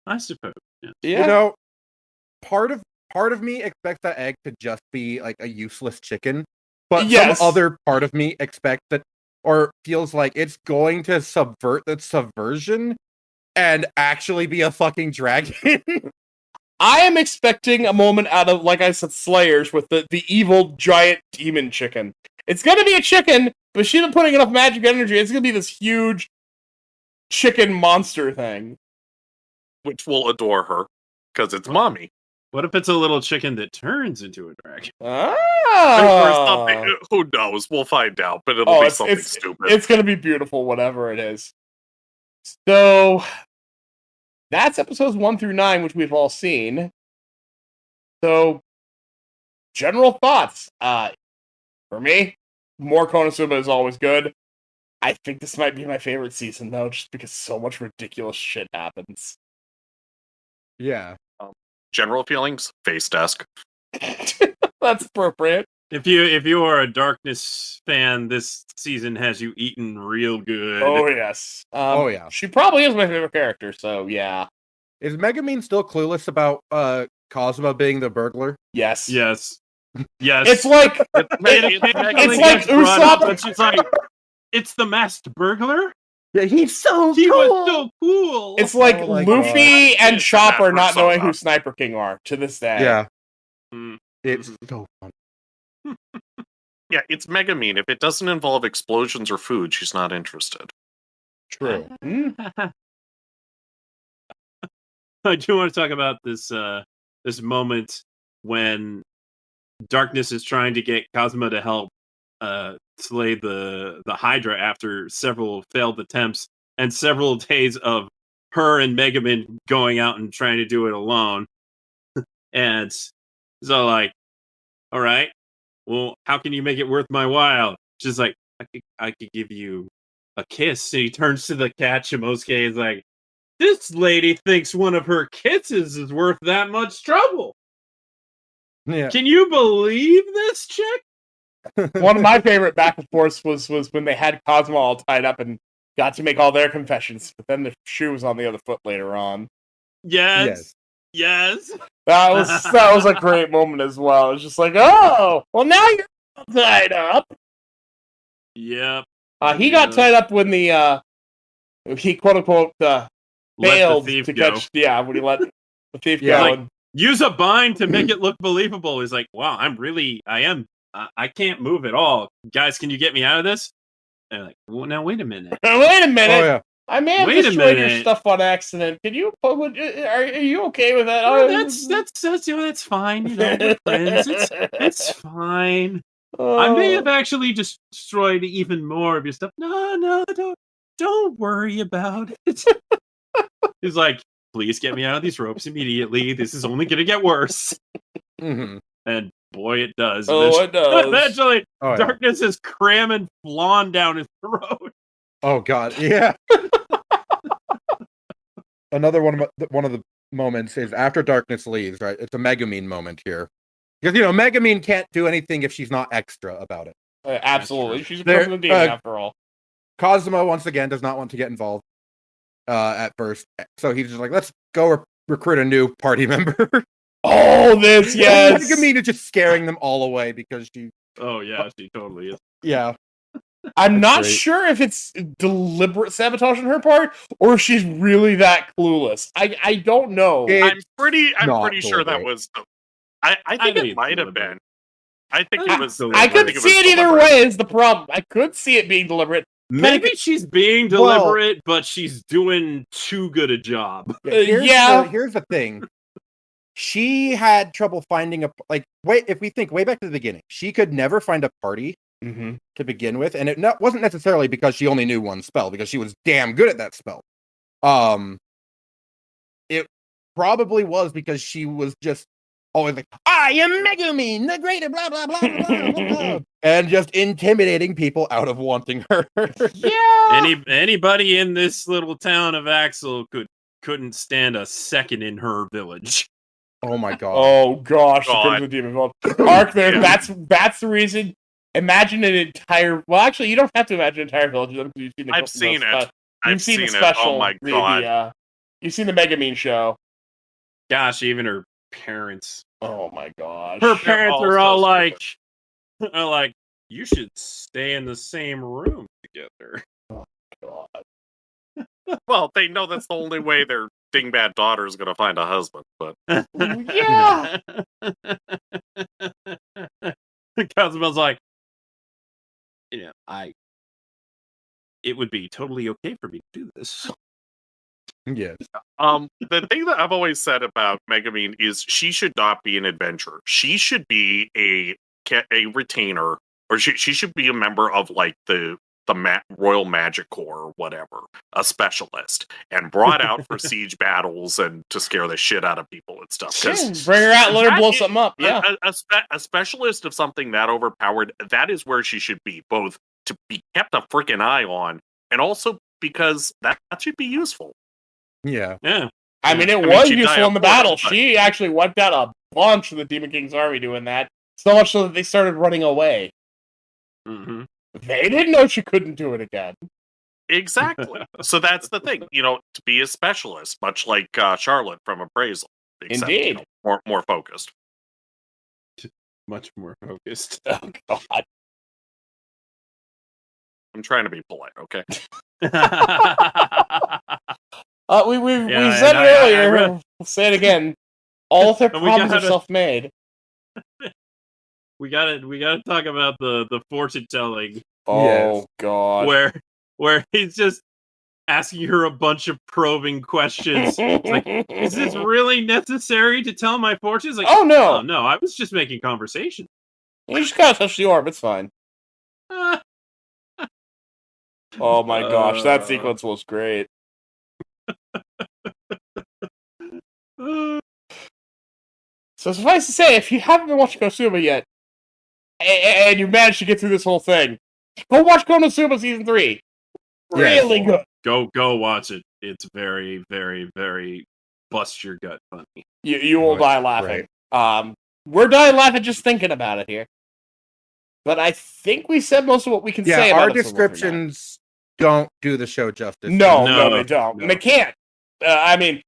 I suppose. Yeah. You know, part of me expects that egg to just be like a useless chicken, but some other part of me expects that, or feels like it's going to subvert the subversion and actually be a fucking dragon. I am expecting a moment out of, like I said, Slayers with the evil giant demon chicken. It's gonna be a chicken, but she's not putting enough magic energy. It's gonna be this huge chicken monster thing. Which will adore her, because it's mommy. What if it's a little chicken that turns into a dragon? Oh. Who knows? We'll find out, but it'll be something stupid. It's gonna be beautiful, whatever it is. So that's episodes 1 through 9, which we've all seen. So, general thoughts. For me, more Konosuba is always good. I think this might be my favorite season, though, just because so much ridiculous shit happens. Yeah. General feelings, face desk. That's appropriate. If you are a Darkness fan, this season has you eaten real good. Oh yes. Oh yeah. She probably is my favorite character, so yeah. Is Megumin still clueless about Cosmo being the burglar? Yes. Yes. Yes. It's like it's like Usopp. But she's like, it's the masked burglar. Yeah, he's so He cool. was so cool. It's like Oh my Luffy God. and Chopper It's not Persona. knowing who Sniper King are to this day. Yeah, Mm. it's so fun. Yeah, it's Megumin. If it doesn't involve explosions or food, she's not interested. True. I do want to talk about this this moment when Darkness is trying to get Cosmo to help slay the Hydra after several failed attempts and several days of her and Megumin going out and trying to do it alone. And so like, all right, well, how can you make it worth my while? She's like, I could give you a kiss. And he turns to the cat Shimosuke and is like, this lady thinks one of her kisses is worth that much trouble. Yeah. Can you believe this chick? One of my favorite back and forths was when they had Cosmo all tied up and got to make all their confessions, but then the shoe was on the other foot later on. Yes. Yes. That was a great moment as well. It's just like, oh, well now you're all tied up. Yep. He got tied up when he quote unquote failed thief to go. catch. Yeah, when he let the thief Yeah, go. like- and, Use a bind to make it look believable. He's like, wow, I can't move at all. Guys, can you get me out of this? And they're like, well, now wait a minute. wait a minute. Oh yeah. I may have Wait a destroyed your minute. stuff on accident. Can you? Are you okay with that? Oh, that's fine. You know, we're friends. It's fine. I may have actually destroyed even more of your stuff. No, don't worry about it. He's like, please get me out of these ropes immediately. This is only gonna get worse. Mm-hmm. And boy, it does. Oh, it does. Eventually, Oh, yeah. Darkness is cramming flan down his throat. Oh god, yeah. Another one of the moments is after Darkness leaves, right? It's a Megumin moment here. Because, Megumin can't do anything if she's not extra about it. Absolutely. She's a There- person of the demon after all. Cosmo, once again, does not want to get involved at first. So he's just like, let's go recruit a new party member. Oh, this, yes! Megumin is just scaring them all away because she... Oh yeah, she totally is. Yeah. I'm not great. sure if it's deliberate sabotage on her part or if she's really that clueless. I don't know. I'm pretty not sure that deliberate. was. I think think it it's might have deliberate. been. I think I it was. I could think see it was either deliberate. way is the problem. I could see it being deliberate. Maybe she's being deliberate, but she's doing too good a job. Here's the thing. She had trouble finding if we think way back to the beginning, she could never find a party to begin with, and it wasn't necessarily because she only knew one spell, because she was damn good at that spell. It probably was because she was just always like, I am Megumin, the greater blah blah blah blah blah, blah, and just intimidating people out of wanting her. Yeah. Anybody in this little town of Axel couldn't stand a second in her village. Oh my god. Oh gosh, the God. Crimson Demon Vault. Arc there, that's the reason. Imagine an entire. Well, actually, you don't have to imagine an entire village. I've seen it. You've I've seen the seen it. special. Oh my god. You've seen the Megumin show. Gosh, even her parents. Oh my gosh. Her parents all are all so like, you should stay in the same room together. God. Well, they know that's the only way their dingbat daughter is going to find a husband. But Yeah. Cosmo's like, it would be totally okay for me to do this. Yes. the thing that I've always said about Megumin is she should not be an adventurer. She should be a retainer, or she should be a member of like the the Royal Magic Corps or whatever, a specialist, and brought out for siege battles and to scare the shit out of people and stuff. Bring her out, let her blow something up. Yeah, a specialist of something that overpowered, that is where she should be, both to be kept a freaking eye on, and also because that should be useful. Yeah. I mean, it was useful in the battle. She actually wiped out a bunch of the Demon King's army doing that. So much so that they started running away. Mm-hmm. They didn't know she couldn't do it again. Exactly. So that's the thing, to be a specialist, much like Charlotte from Appraisal. Except, Indeed. More focused. Much more focused. Oh, God. I'm trying to be polite, okay? We said it earlier. We'll say it again. All of their problems are self-made. We gotta talk about the fortune telling. Oh God! Where he's just asking her a bunch of probing questions. It's like, is this really necessary to tell my fortunes? Like, oh no, I was just making conversation. You just gotta touch the orb. It's fine. Oh my gosh, that sequence was great. So suffice to say, if you haven't been watching Konosuba yet, and you managed to get through this whole thing, go watch Konosuba Season 3. Really good. Go watch it. It's very, very, very bust your gut funny. You will die laughing. Right. We're dying laughing just thinking about it here. But I think we said most of what we can say about our descriptions don't do the show justice. No, they don't. No. And they can't. I mean,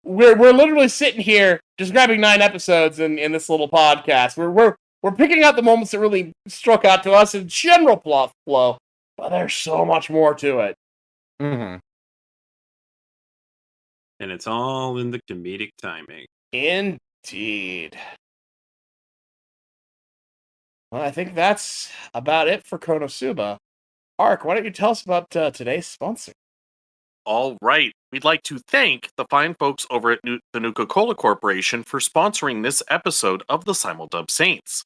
we're literally sitting here describing 9 episodes in this little podcast. We're picking out the moments that really struck out to us in general plot flow, but there's so much more to it. Mm-hmm. And it's all in the comedic timing. Indeed. Well, I think that's about it for Konosuba. Ark, why don't you tell us about today's sponsor? All right. We'd like to thank the fine folks over at the Nuka-Cola Corporation for sponsoring this episode of the Simuldub Saints.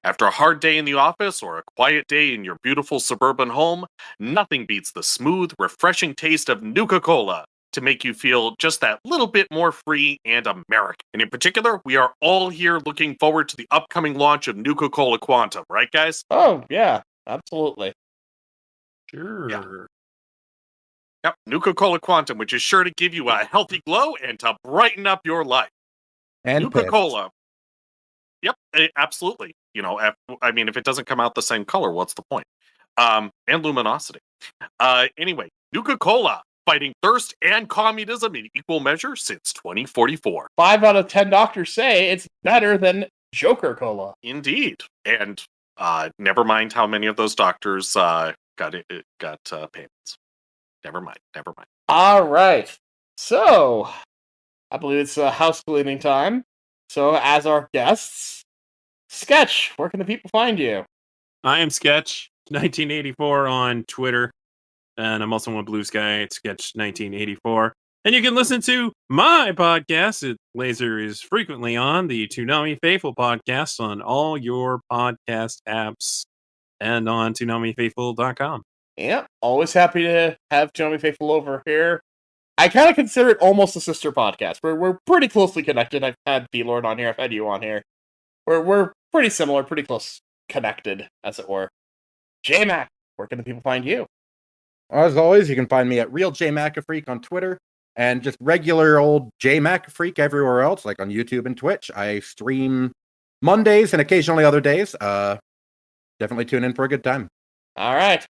After a hard day in the office or a quiet day in your beautiful suburban home, nothing beats the smooth, refreshing taste of Nuka-Cola to make you feel just that little bit more free and American. And in particular, we are all here looking forward to the upcoming launch of Nuka-Cola Quantum, right, guys? Oh, yeah, absolutely. Sure. Yeah. Yep, Nuka-Cola Quantum, which is sure to give you a healthy glow and to brighten up your life. And Nuka-Cola. Yep, absolutely. If it doesn't come out the same color, what's the point? And luminosity. Anyway, Nuka-Cola, fighting thirst and communism in equal measure since 2044. 5 out of 10 doctors say it's better than Joker Cola. Indeed. And never mind how many of those doctors got payments. Never mind. All right. So, I believe it's house cleaning time. So, as our guests, Sketch, where can the people find you? I am Sketch, 1984 on Twitter. And I'm also on Blue Sky at Sketch 1984. And you can listen to my podcast. Laser is frequently on the Toonami Faithful podcast on all your podcast apps and on ToonamiFaithful.com. Yeah, always happy to have Toonami Faithful over here. I kind of consider it almost a sister podcast. We're pretty closely connected. I've had D-Lord on here. I've had you on here. We're pretty similar, pretty close connected, as it were. J-Mac, where can the people find you? As always, you can find me at Real J Macafreak on Twitter and just regular old J Macafreak everywhere else, like on YouTube and Twitch. I stream Mondays and occasionally other days. Definitely tune in for a good time. All right.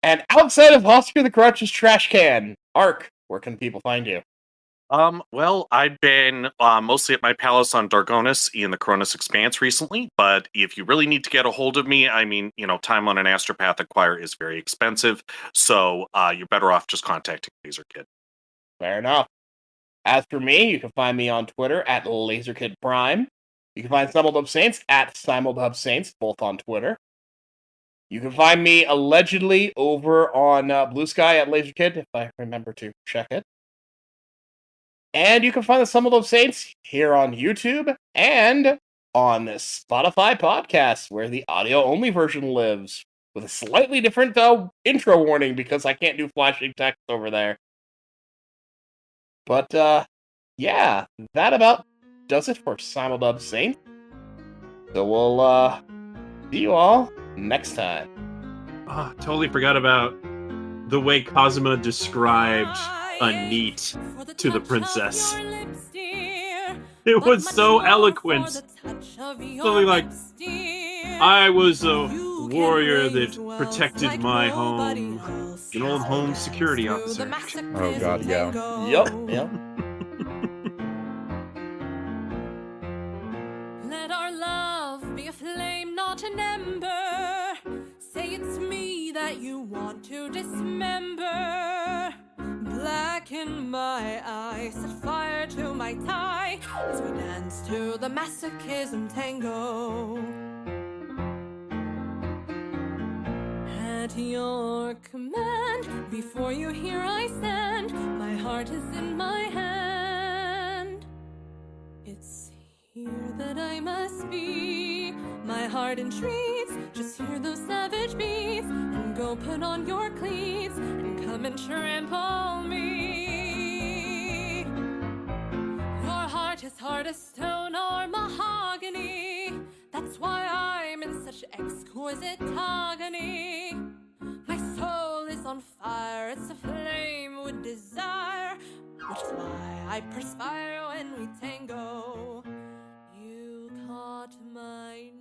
And outside of Oscar the Grouch's trash can, Ark, where can people find you? Well, I've been mostly at my palace on Dargonis in the Cronus Expanse recently, but if you really need to get a hold of me, time on an Astropath Acquire is very expensive, so you're better off just contacting LaserKid. Fair enough. As for me, you can find me on Twitter at LaserKidPrime. You can find Simuldub Saints at Simuldub Saints, both on Twitter. You can find me allegedly over on Blue Sky at LaserKid, if I remember to check it. And you can find the Simuldub Saints here on YouTube and on the Spotify podcast, where the audio-only version lives. with a slightly different intro warning because I can't do flashing text over there. But, yeah, that about does it for Simuldub Saints. So we'll, see you all next time. Totally forgot about the way Kazuma described a neat to the princess. It was so eloquent. Something like, I was a warrior that protected my home. An old home security officer. Oh god, yeah. Yep. Let our love be a flame, not an ember. Say it's me that you want to dismember. Blacken my eyes, set fire to my tie as we dance to the Masochism Tango. At your command, before you here I stand. My heart is in my hand. It's here that I must be. My heart entreats, just hear those savage beats, and go put on your cleats, and come and trample me. Your heart is hard as stone or mahogany. That's why I'm in such exquisite agony. My soul is on fire, it's aflame with desire, which is why I perspire when we tango. You caught my